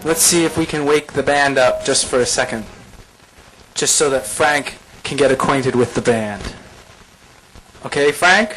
Let's see if we can wake the band up just for a second. Just so that Frank can get acquainted with the band. Okay, Frank?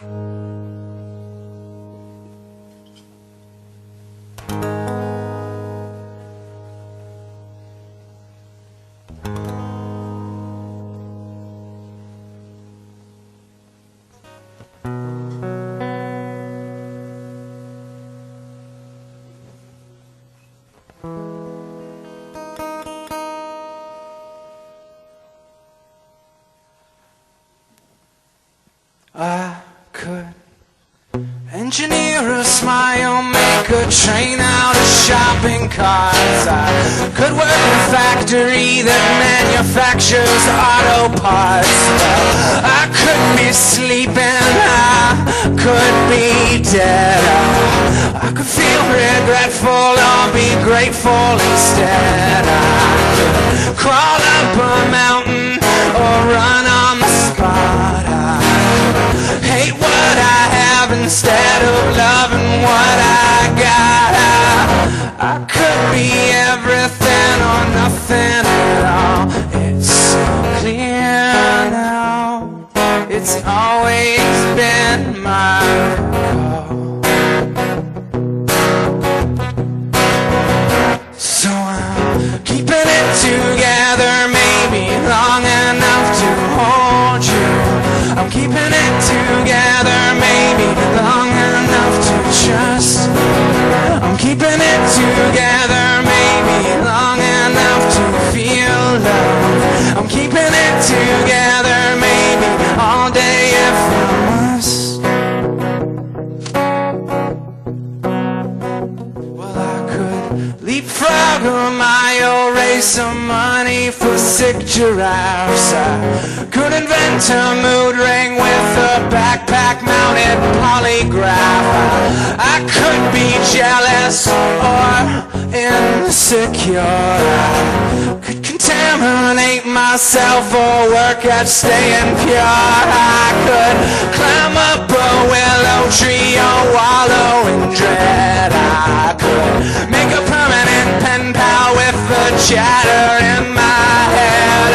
I could engineer a smile, make a train out of shopping carts. I could work in a factory that manufactures auto parts. Well, I could be sleeping, I could be dead. I could feel regretful or be grateful instead. I could crawl up a mountain or run on the spot. Hate what I have instead of loving what I got. I could be everything or nothing at all. It's clear now. It's always been my call. So I'm keeping it together, maybe long enough to hold you. I'm keeping it together, maybe long enough to trust. I'm keeping it together, maybe long enough to feel love. I'm keeping it together, maybe all day if I must. Well, I could leapfrog a mile, raise some money for sick giraffes. I could invent a mood ring with a backpack mounted polygraph. I could be jealous or insecure. I could contaminate myself or work at staying pure. I could climb up a willow tree or wallow in dread. I could make a permanent pen pal with the chatter in my head.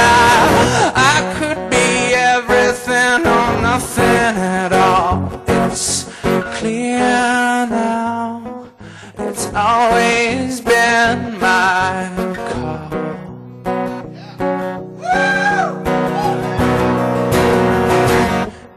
I could be everything or nothing at all. It's clear now. It's always been my call.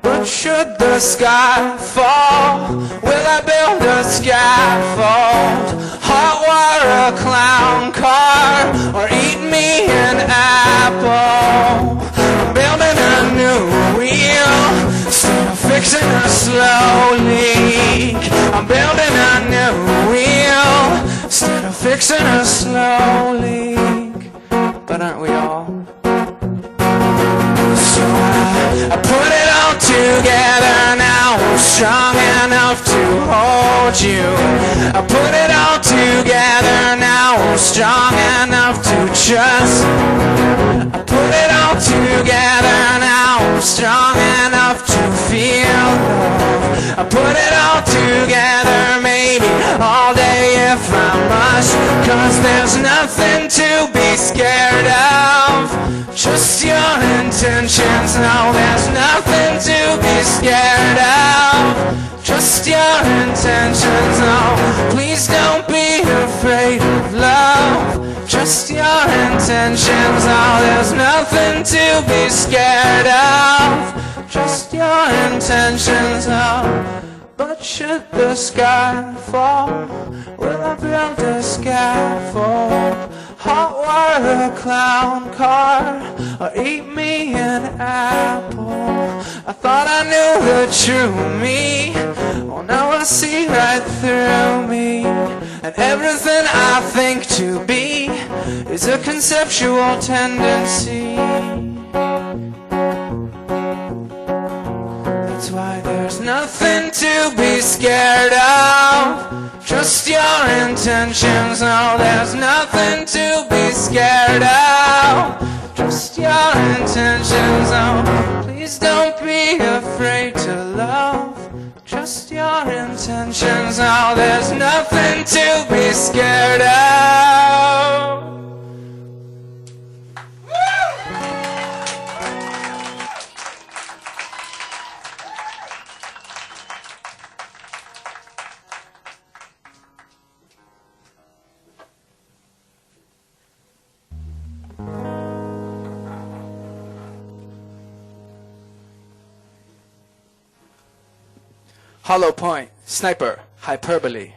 But should the sky fall, will I build a scaffold? Hot wire a clown car, or eat me an apple? I'm building a new wheel, still fixing a slow leak. I'm building a new wheel, still fixing a slow leak. But aren't we all? So I put it all together now, I'm strong enough to hold you. I put it all together now, I'm strong enough to trust. I put it all together now, I'm strong enough to feel love. I put it all together, maybe all day if I must. Cause there's nothing to be scared of, just your intentions. No, there's nothing to be scared of, just your intentions. No, please don't be afraid of love, just your intentions. No, there's nothing to be scared of, just your intentions. No, but should the sky fall, will I build a scaffold? Hot wire a clown car, or eat me an apple? I thought I knew the true me, well now I see right through me. And everything I think to be is a conceptual tendency. That's why there's nothing to be scared of, just your intentions. No, there's nothing to be scared of, just your intentions. Oh, please don't be afraid to love, just your intentions. Oh, there's nothing to be scared of. hollowpoint, sniper, hyperbole.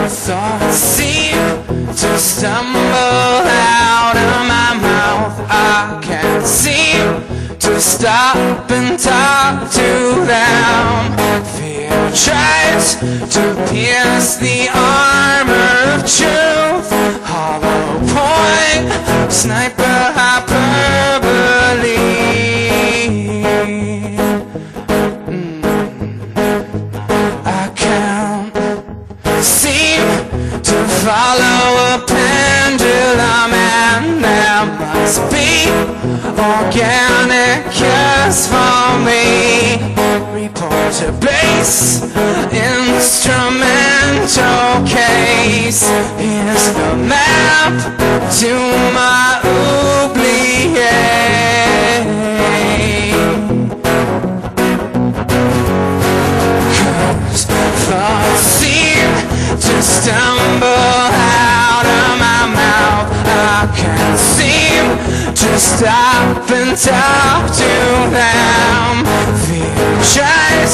Thoughts seem to stumble out of my mouth. I can't seem to stop and talk to them. Fear tries to pierce the armor of truth. Hollow point, sniper, hyperbole. I can't seem to follow a pendulum, and there must be organic cures for me. Report to base, instrumental case. Here's the map to my oubliette. 'Cause thoughts seem to stumble out of my mouth. I can't seem to stop and talk to them. Fear tries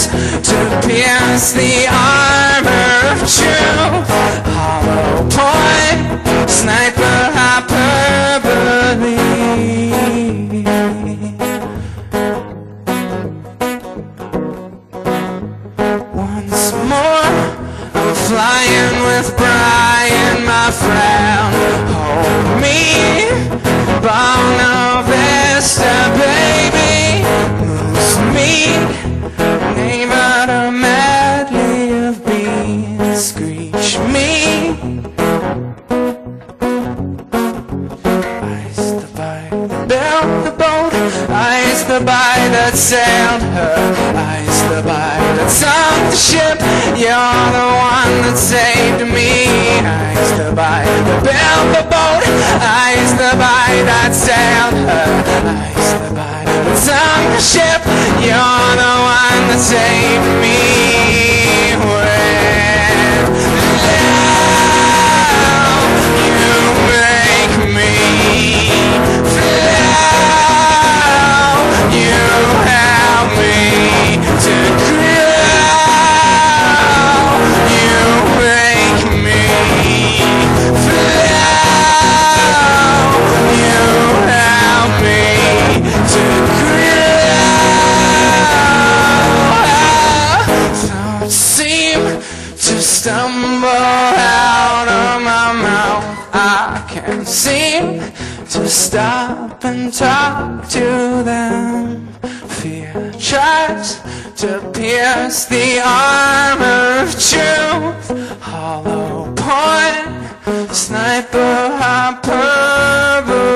to pierce the armor of truth. Hollow point, sniper, hyperbole. Once more, I'm flying with Brian, my friend. Hold me, Bono Vista, baby. Lose me, neighbor to medley of beats. Screech me, ice the bite that built the boat, ice the bite that sailed her, ice the bite that sunk the ship. You're the one that saved me. Ice the bite that built the boat, ice the bite that sailed her, ice the bite that sunk the ship. You're the one that saved me. Stumble out of my mouth. I can't seem to stop and talk to them. Fear tries to pierce the armor of truth. Hollow point, sniper, hyperbole.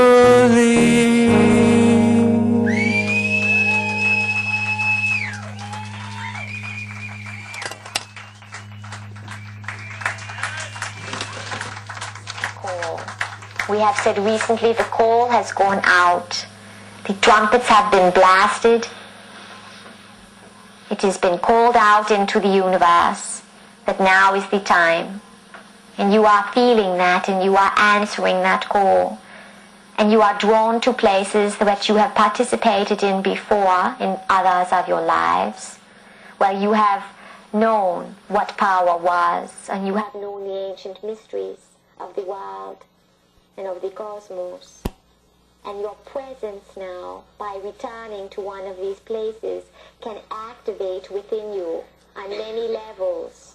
We have said recently the call has gone out. The trumpets have been blasted. It has been called out into the universe that now is the time. And you are feeling that, and you are answering that call. And you are drawn to places that you have participated in before in others of your lives, where you have known what power was, and you have known the ancient mysteries of the world and of the cosmos. And your presence now, by returning to one of these places, can activate within you on many levels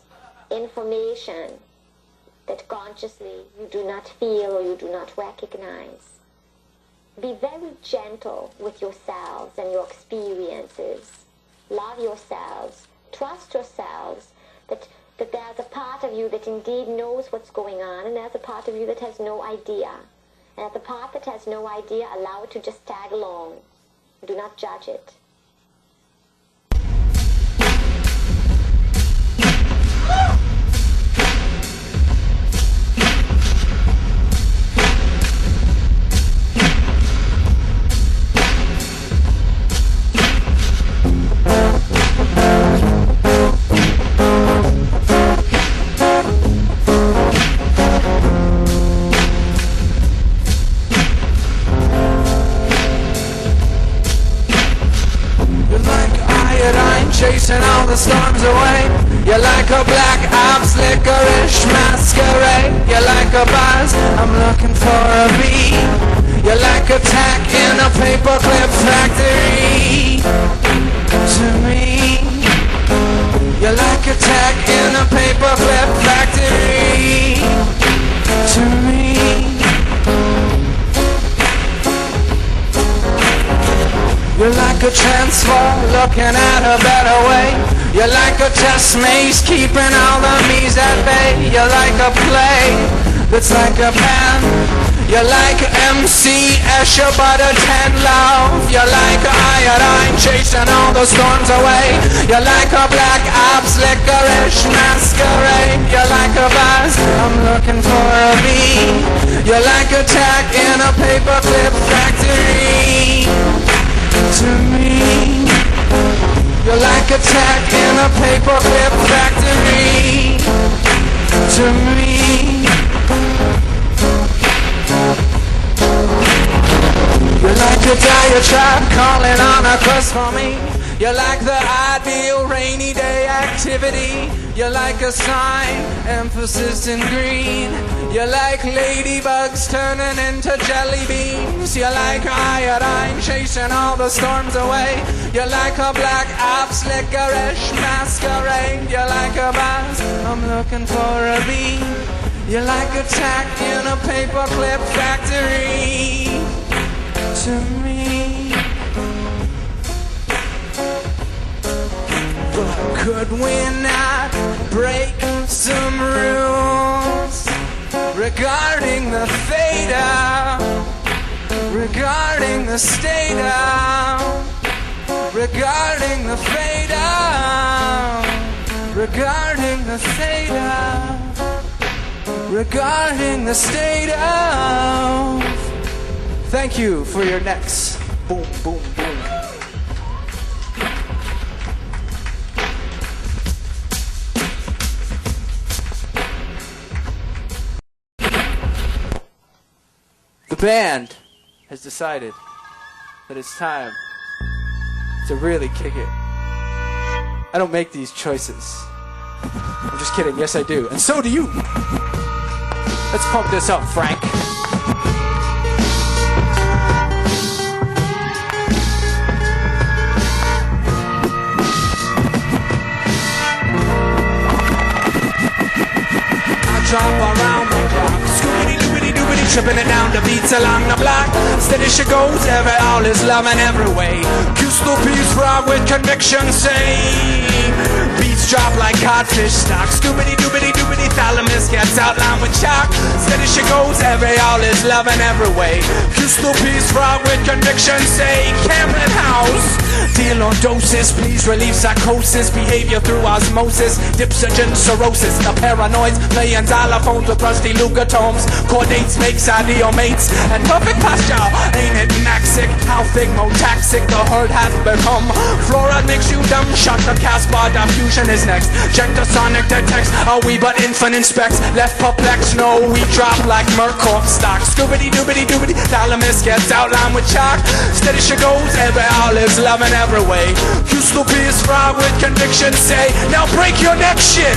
information that consciously you do not feel or you do not recognize. Be very gentle with yourselves and your experiences. Love yourselves. Trust yourselves that there's a part of you that indeed knows what's going on, and there's a part of you that has no idea. And at the part that has no idea, allow it to just tag along. Do not judge it. like a black ops licorice masquerade. You're like a buzz, I'm looking for a bee. You're like a tack in a paperclip factory. To me, you're like a tack in a paperclip factory. To me, you're like a transfer looking at a better way. You're like a chess maze keeping all the me's at bay. You're like a play that's like a pen. You're like MC Escher but a 10 love. You're like iodine chasing all the storms away. You're like a black ops licorice masquerade. You're like a buzz, I'm looking for a bee. You're like a tack in a paperclip factory. To me, you're like a tack in a paperclip factory. To me, you're like a diatribe calling on a curse for me. You're like the ideal rainy day activity. You're like a sign, emphasis in green. You're like ladybugs turning into jelly beans. You're like iodine chasing all the storms away. You're like a black ops licorice masquerade. You're like a buzz, I'm looking for a bee. You're like a tack in a paperclip factory. To me, could we not break some rules regarding the theta, regarding the stata, regarding the theta, regarding the theta, regarding the state of. Thank you for your necks. Boom, boom, boom. The band has decided that it's time to really kick it. I don't make these choices. I'm just kidding. Yes, I do. And so do you. Let's pump this up, Frank. Drop around the clock, scoobity-doobity-doobity, tripping it down to beats along the block. Steady she goes, every all is love in every way. Crystal peace rock with conviction, say. Beats drop like codfish stock. Scoobity-doobity-doobity, thalamus gets outlined with chalk. Steady she goes, every all is love in every way. Crystal peace rock with conviction, say. Cameron House, deal on doses, please relieve psychosis. Behavior through osmosis, dipsogen cirrhosis. The paranoids playing xylophones with rusty lugatomes. Chordates makes ideal mates and perfect posture. Ain't it maxic? How thick, motaxic the herd has become. Fluoride makes you dumb. Shot the Caspar, diffusion is next. Check the sonic detects. Are we but infinite specs? Left perplexed, no, we drop like Murkoff stock. Scoobity-doobity-doobity, thalamus gets outlined with chalk. Steady she goes, every all is love in every way. Crystal peace rock with conviction, say. Now break your neck, shit.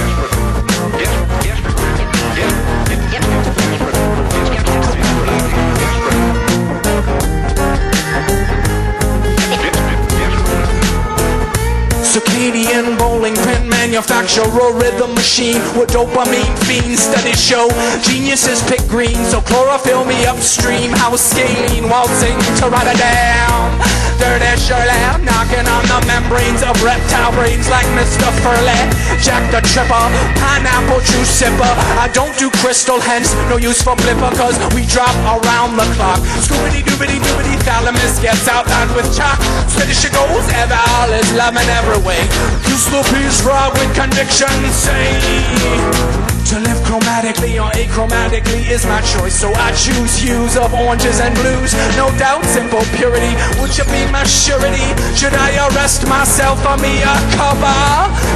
Circadian bowling pin manufacturer rhythm machine with dopamine fiends. Studies show geniuses pick green, so chlorophyll me upstream. House scaling, waltzing to Rotterdam. Dirty Shirley, knocking on the membranes of reptile brains like Mr. Furley. Jack the Tripper, pineapple juice sipper. I don't do crystal, hence no use for blipper, cause we drop around the clock. Scoobity-doobity-doobity, thalamus gets outlined with chalk. Steady she goes, every all is love in every way. Crystal peace rock with conviction, say. To live chromatically or achromatically is my choice, so I choose hues of oranges and blues. No doubt, simple purity, would you be my surety? Should I arrest myself for me a cover?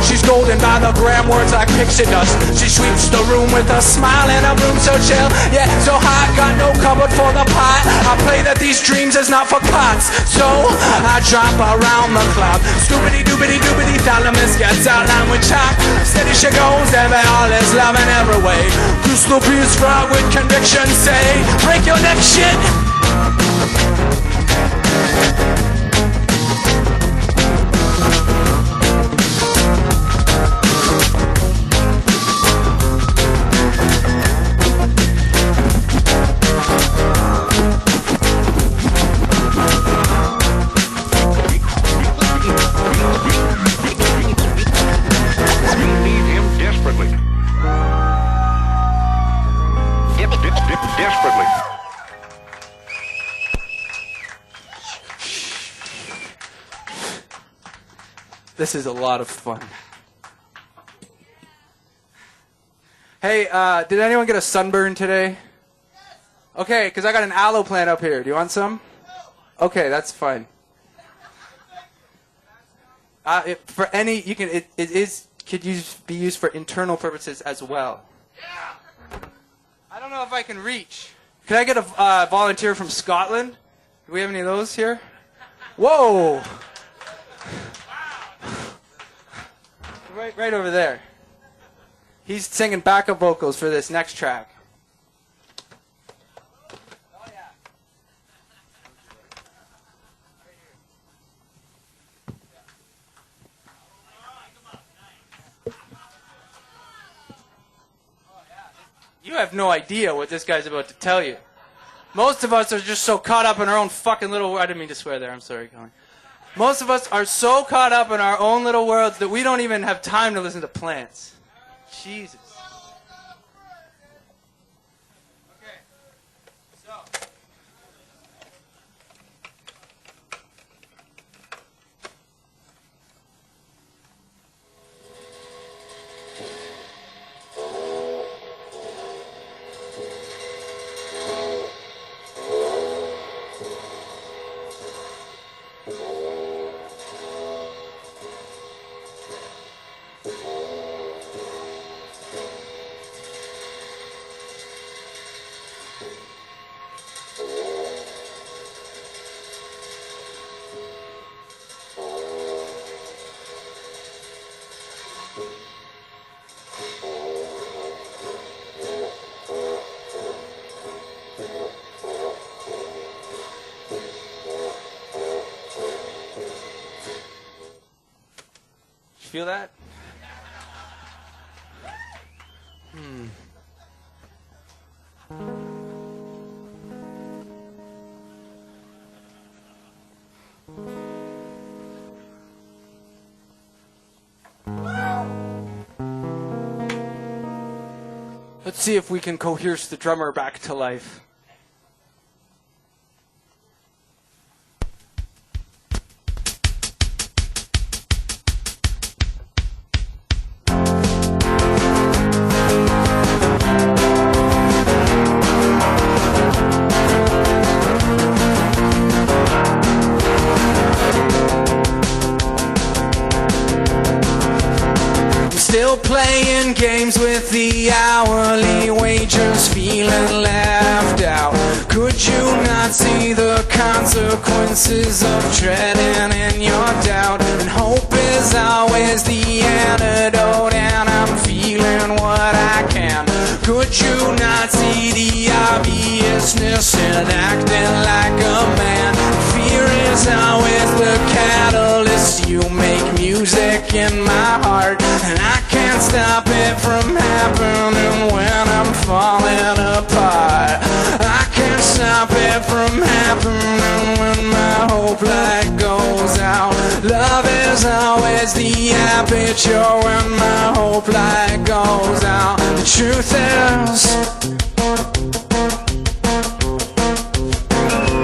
She's golden by the gram, words like pixie dust. She sweeps the room with a smile and a room so chill. Yeah, so hot, got no cupboard for the pot. I play that these dreams is not for cots, so I drop around the clock. Scoobity-doobity-doobity, thalamus gets outlined with chalk. Steady she goes, every all is love in every way. Crystal peace fraught with conviction, say, break your neck, shit. Desperately. This is a lot of fun. Hey, did anyone get a sunburn today? Okay, because I got an aloe plant up here. Do you want some? Okay, that's fine. For any, you can. It could be used for internal purposes as well. I don't know if I can reach. Can I get a volunteer from Scotland? Do we have any of those here? Whoa! Right over there. He's singing backup vocals for this next track. Oh yeah. You have no idea what this guy's about to tell you. Most of us are just so caught up in our own fucking little... I didn't mean to swear there. I'm sorry, Colin. Most of us are so caught up in our own little worlds that we don't even have time to listen to plants. Jesus. Okay. So. Feel that? Let's see if we can coerce the drummer back to life. Still playing games with the hourly wages, feeling left out. Could you not see the consequences of treading in your doubt? And hope is always the antidote, and I'm feeling what I can. Could you not see the obviousness in acting like a man? Fear is always the catalyst. You make music in my heart, and I can't stop it from happening when I'm falling apart. I can't stop it from happening when my hope light goes out. Love is always the aperture when my hope light goes out. The truth is,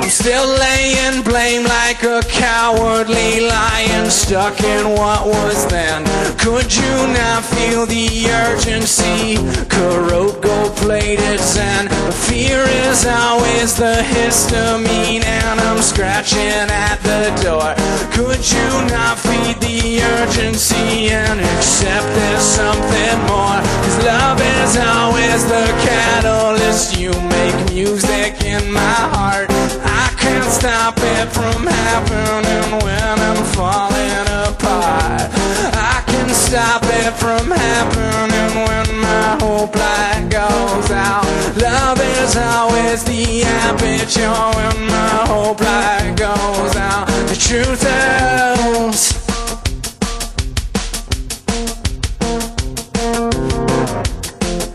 I'm still laying blame like a cowardly lion stuck in what was then. Could you not feel the urgency? Corrode gold-plated zen. Fear is always the histamine, and I'm scratching at the door. Could you not feed the urgency and accept there's something more? 'Cause love is always the catalyst. You make music in my heart. I can't stop it from happening when I'm falling apart. I can stop it from happening when my hope light goes out. Love is always the aperture when my hope light goes out. The truth is,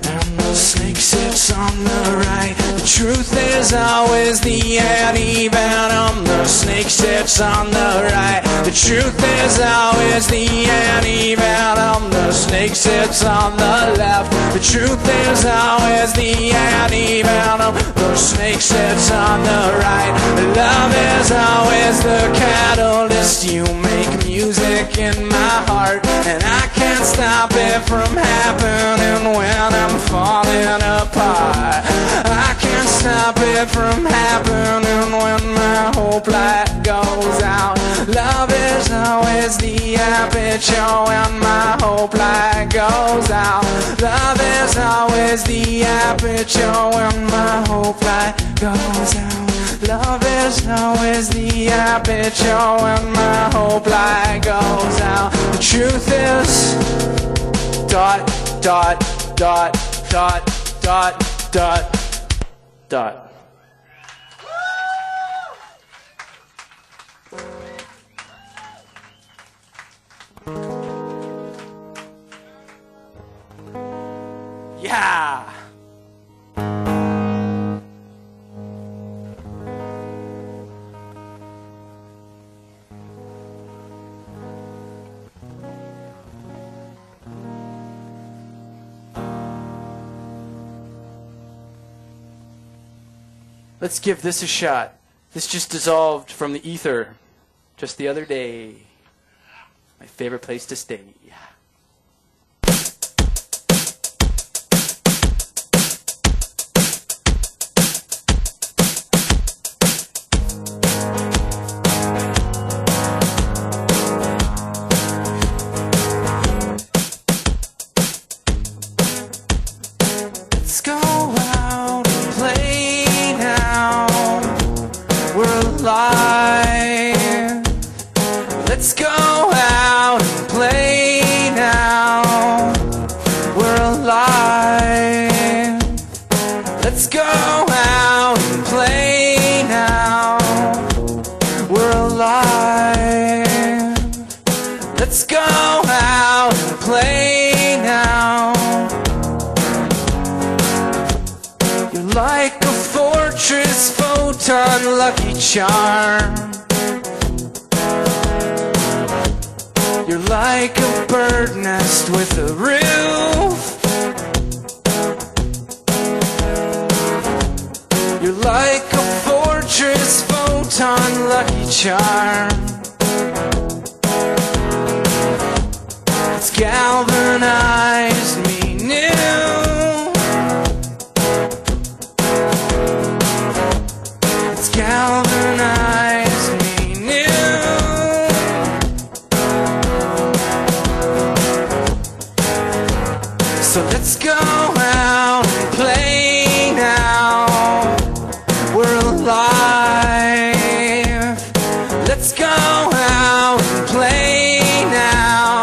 and the snake sits on the right. The truth is always the anti-venom. The snake sits on the right. The truth is always the anti-venom. The snake sits on the left. The truth is always the anti-venom. The snake sits on the right. Love is always the catalyst. You make music in my heart, and I can't stop it from happening when I'm falling apart. I can't stop it from happening when my hope light goes out. Love is always the aperture when my hope light goes out. Love is always the aperture when my hope light goes out. Love is always the aperture when my hope light goes out. The truth is, dot, dot, dot, dot, dot, dot, dot. Yeah. Let's give this a shot. This just dissolved from the ether just the other day. My favorite place to stay. Let's go out and play now. We're alive. Let's go out and play now. We're alive. Let's go out and play now. We're alive. Let's go out and play now. You're like a fortress, photon, lucky charm. You're like a bird nest with a roof. You're like a fortress, photon, lucky charm. It's galvanized me new. It's galvanized me new. So let's go out and play now. We're alive. Let's go out and play now.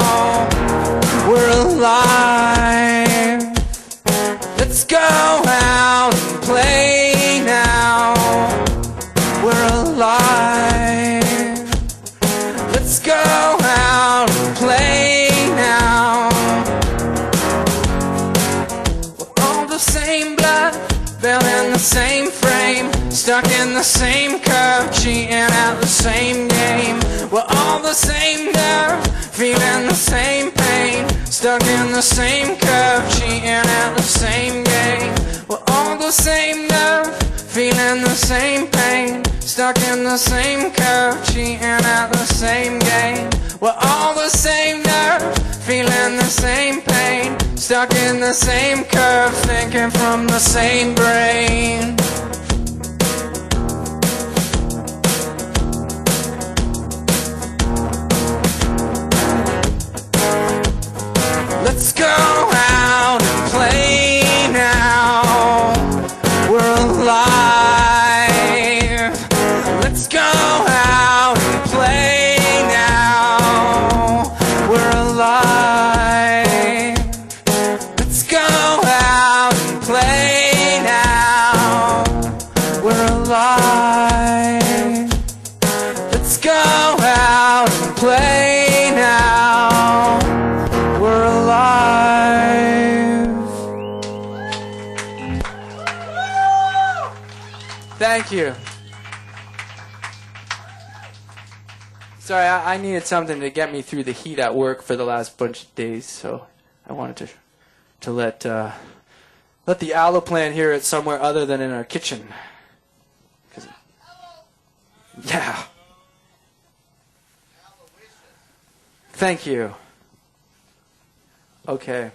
We're alive. Let's go out and play now. We're alive. Let's go out and play now. We're all the same blood, built in the same frame, stuck in the same curve, cheating at the same game. We're all the same nerve, feeling the same pain, stuck in the same curve, cheating at the same game. We're all the same nerve, feeling the same pain, stuck in the same curve, cheating at the same game. We're all the same nerve, feeling the same pain, stuck in the same curve, thinking from the same brain. Let's go out and play now. We're alive. Let's go out and play now. We're alive. Thank you. Sorry, I needed something to get me through the heat at work for the last bunch of days, so I wanted to let the aloe plant hear it somewhere other than in our kitchen. Yeah. Thank you. Okay.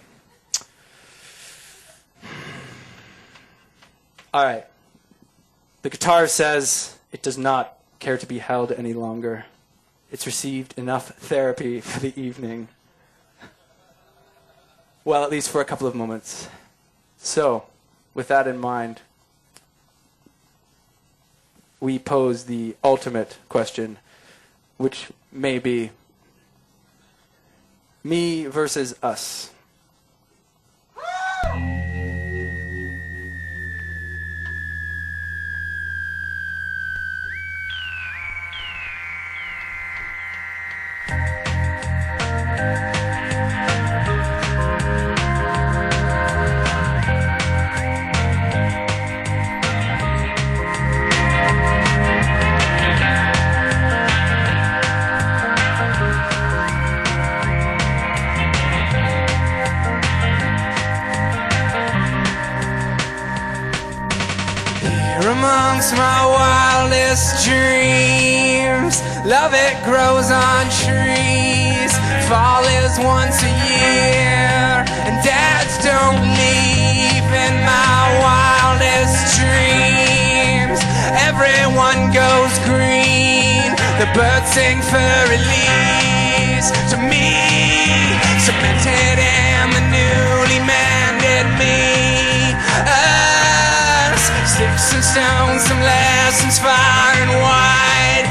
All right. The guitar says it does not care to be held any longer. It's received enough therapy for the evening. Well, at least for a couple of moments. So, with that in mind, we pose the ultimate question, which may be me versus us. Amongst my wildest dreams, love it grows on trees. Fall is once a year, and dads don't leave. In my wildest dreams, everyone goes green. The birds sing for release. To me, cemented in the newly mended me. Sticks and stones, some lessons far and wide.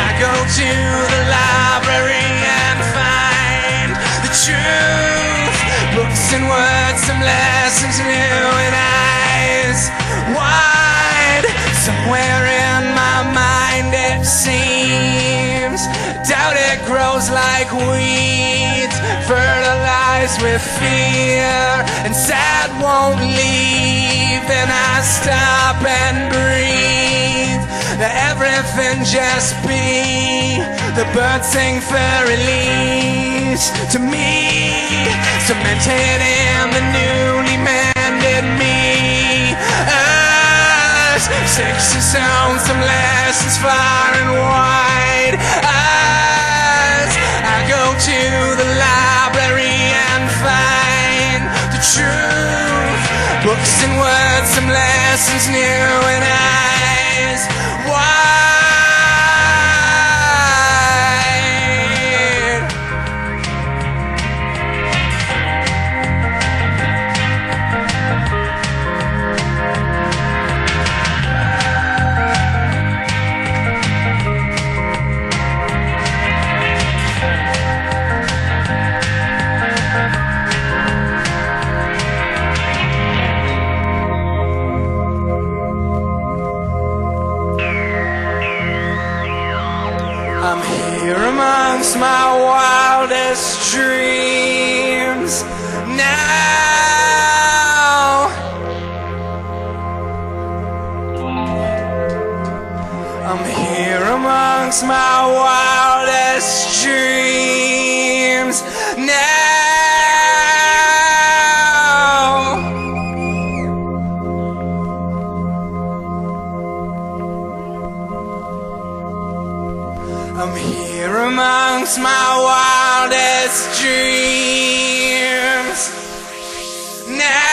I go to the library and find the truth. Books and words, some lessons new and eyes wide. Somewhere in my mind it seems doubt it grows like weeds, fertilized with fear, and sad won't leave. Then I stop and breathe. Let everything just be. The birds sing for release. To me, cemented in the newly mended me. Us, sticks and stones, some lessons far and wide. Us, I go to the library and find the truth. Books and words, some lessons new and eyes wide. Amongst my wildest dreams now. I'm here amongst my wildest dreams now. I'm here amongst my wildest dreams now.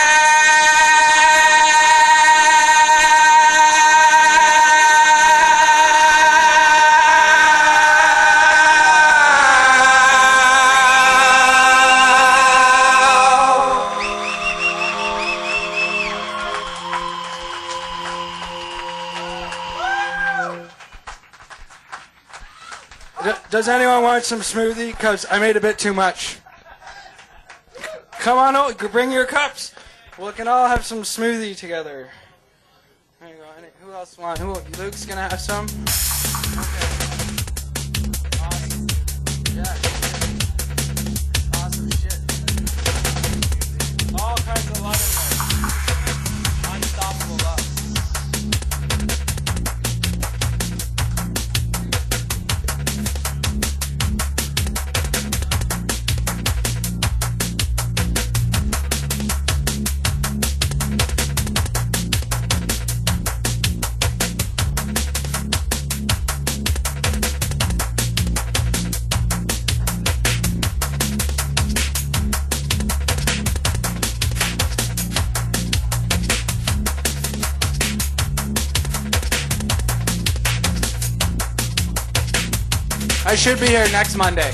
Does anyone want some smoothie? Because I made a bit too much. Come on over, bring your cups. We can all have some smoothie together. There you go. Who else wants? Luke's gonna have some? Okay. Awesome. Yeah. Awesome shit. All kinds of love in there. Unstoppable love. I should be here next Monday.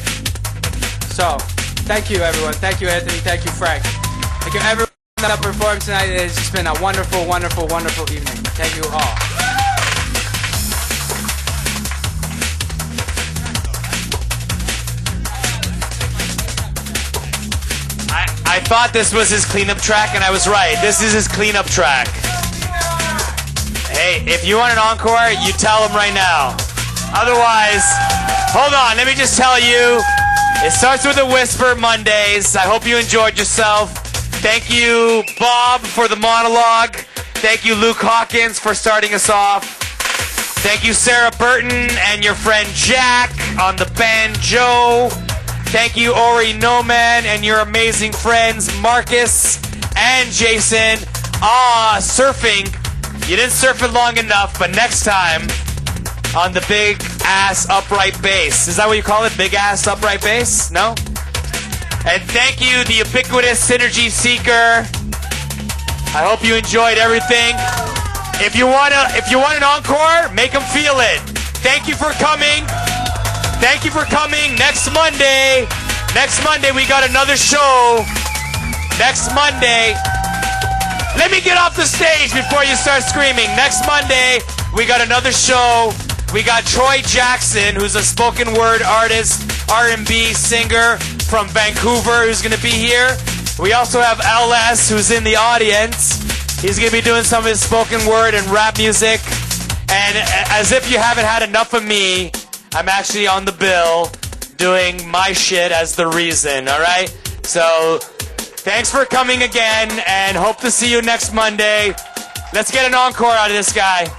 So, thank you everyone. Thank you Anthony. Thank you Frank. Thank you everyone that performed tonight. It's just been a wonderful, wonderful, wonderful evening. Thank you all. I thought this was his cleanup track, and I was right. This is his cleanup track. Hey, if you want an encore, you tell him right now. Otherwise, hold on, let me just tell you, it starts with a whisper Mondays. I hope you enjoyed yourself. Thank you, Bob, for the monologue. Thank you, Luke Hawkins, for starting us off. Thank you, Sarah Burton and your friend Jack on the banjo. Thank you, Ori Noman, and your amazing friends, Marcus and Jason. Surfing. You didn't surf it long enough, but next time on the big ass upright bass. Is that what you call it? Big ass upright bass? No? And thank you, the ubiquitous synergy seeker. I hope you enjoyed everything. If you want an encore, make them feel it. Thank you for coming. Thank you for coming. Next Monday we got another show. Next Monday. Let me get off the stage before you start screaming. Next Monday we got another show. We got Troy Jackson, who's a spoken word artist, R&B singer from Vancouver, who's going to be here. We also have LS, who's in the audience. He's going to be doing some of his spoken word and rap music. And as if you haven't had enough of me, I'm actually on the bill doing my shit as the reason, all right? So thanks for coming again, and hope to see you next Monday. Let's get an encore out of this guy.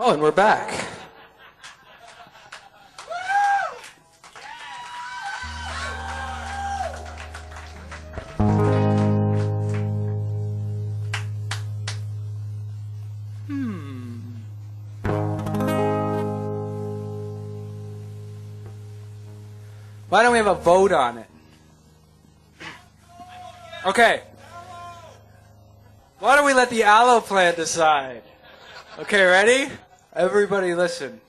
Oh, and we're back. Why don't we have a vote on it? Okay. Why don't we let the aloe plant decide? Okay, ready? Everybody listen.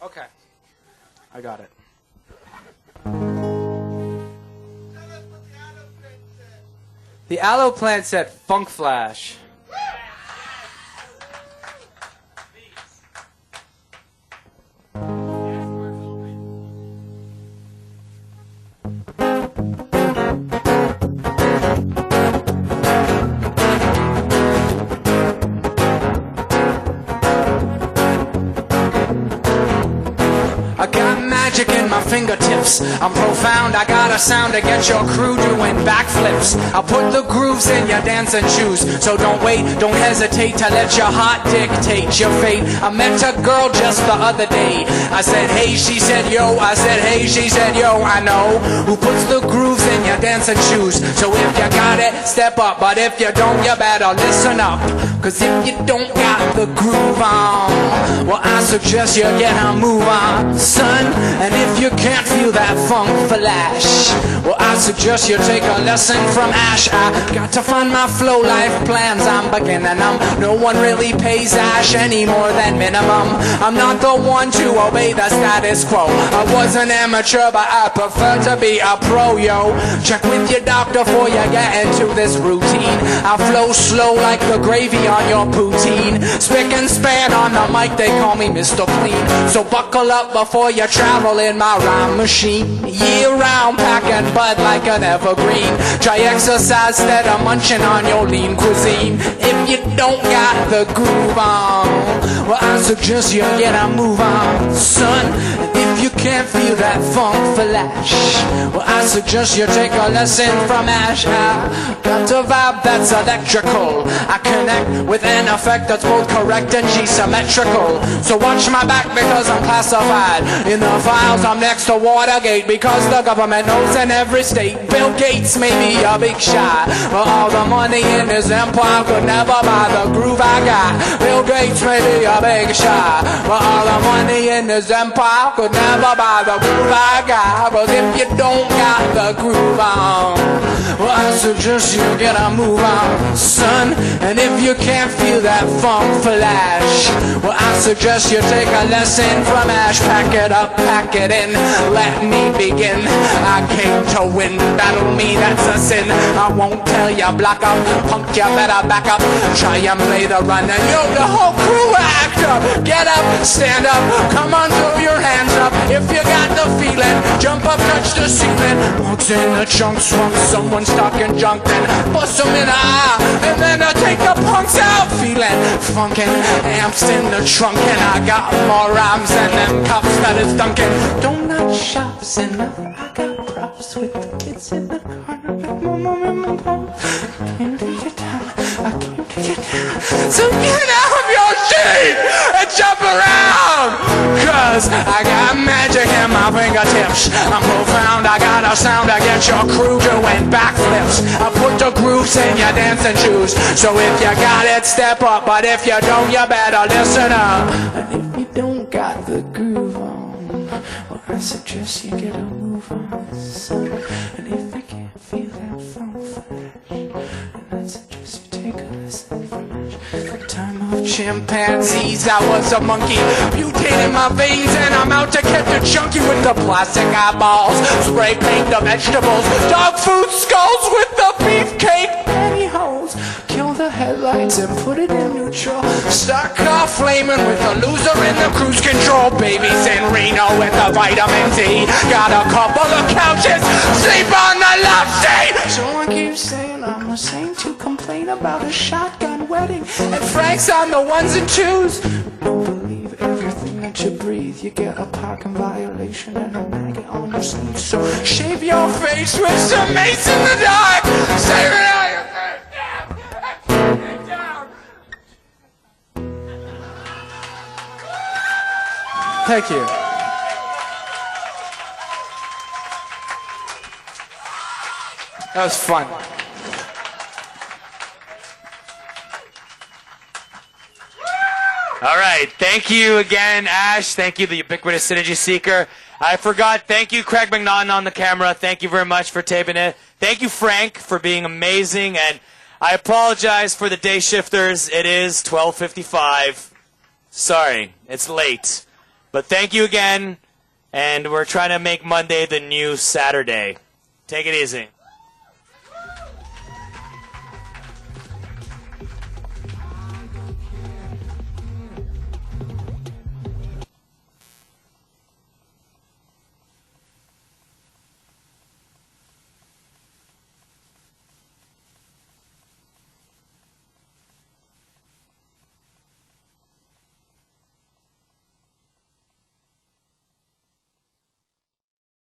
Okay. I got it. The aloe plant said Funk Flash. I got magic in my fingertips. I'm profound, I got a sound to get your crew doing backflips. I'll put the grooves in your dancing shoes. So don't wait, don't hesitate to let your heart dictate your fate. I met a girl just the other day. I said hey, she said yo. I said hey, she said yo. I know who puts the grooves in your dancing shoes. So if you got it, step up. But if you don't, you better listen up. Cause if you don't got the groove on, well, I suggest you get a move on, son. And if you can't feel that funk flash, well, I suggest you take a lesson from Ash. I got to find my flow life plans. I'm beginning them. No one really pays Ash any more than minimum. I'm not the one to obey the status quo. I was an amateur, but I prefer to be a pro, yo. Check with your doctor before you get into this routine. I flow slow like the gravy on your poutine. Spick and span on the mic, they call me Mr. Clean. So buckle up before you travel in my time machine. Year-round packing bud like an evergreen. Try exercise instead of munching on your lean cuisine. If you don't got the groove on, well, I suggest you get a move on, son. If you can't feel that funk flash, well, I suggest you take a lesson from Ash. I got a vibe that's electrical. I connect with an effect that's both correct and G-symmetrical. So watch my back because I'm classified in the files. I'm next to Watergate because the government knows in every state. Bill Gates may be a big shot, but all the money in his empire could never buy the groove I got. Bill Gates may be a big shot, but all the money in his empire could never buy the groove I got. But if you don't got the groove on, well, I suggest you get a move on, son. And if you can't feel that funk flash, well, I suggest you take a lesson from Ash. Pack it up, pack it in, let me begin. I came to win, battle me, that's a sin. I won't tell ya, block up, punk, you better back up. Try and play the run and yo, the whole crew act up. Get up, stand up, come on, throw your hands up. If you got the feeling, jump up, touch the ceiling. Punks in the trunk, swung, someone's talking junk, then bust them in the eye, and then I take the punks out. Feeling funkin', amps in the trunk, and I got more rhymes than them cops that is dunking. Donut shops enough, I got props with the kids in the car. I came to get down, I came to get down. So get out of your seat and jump around, cause I got magic in my fingertips. I'm profound, I got a sound to get your crew doing backflips. I put the grooves in your dancing shoes, so if you got it, step up, but if you don't, you better listen up. And if you don't got the groove on, well, I suggest you get a move on, son. And if you can't feel that funk flash, I suggest you take a lesson from Ash. The time of chimpanzees, I was a monkey, butane in my veins, and I'm out to get the junkie with the plastic eyeballs. Spray paint the vegetables, dog food skulls with the beefcake pantyhose. Kill the headlights and put it in neutral. Start car flaming with the loser in the cruise control. Babies in Reno with the vitamin D. Got a couple of couches, sleep on the love seat. So I keep saying I'm a saint to complain about a shotgun wedding, and Frank's on the ones and twos. Don't believe everything that you breathe. You get a parking violation and a maggot on your sleeve. So shave your face with some mace in the dark. Save it out your face. Thank you. That was fun. All right. Thank you again, Ash. Thank you, the Ubiquitous Synergy Seeker. I forgot. Thank you, Craig McNaughton on the camera. Thank you very much for taping it. Thank you, Frank, for being amazing. And I apologize for the day shifters. It is 12:55. Sorry, it's late. But thank you again. And we're trying to make Monday the new Saturday. Take it easy.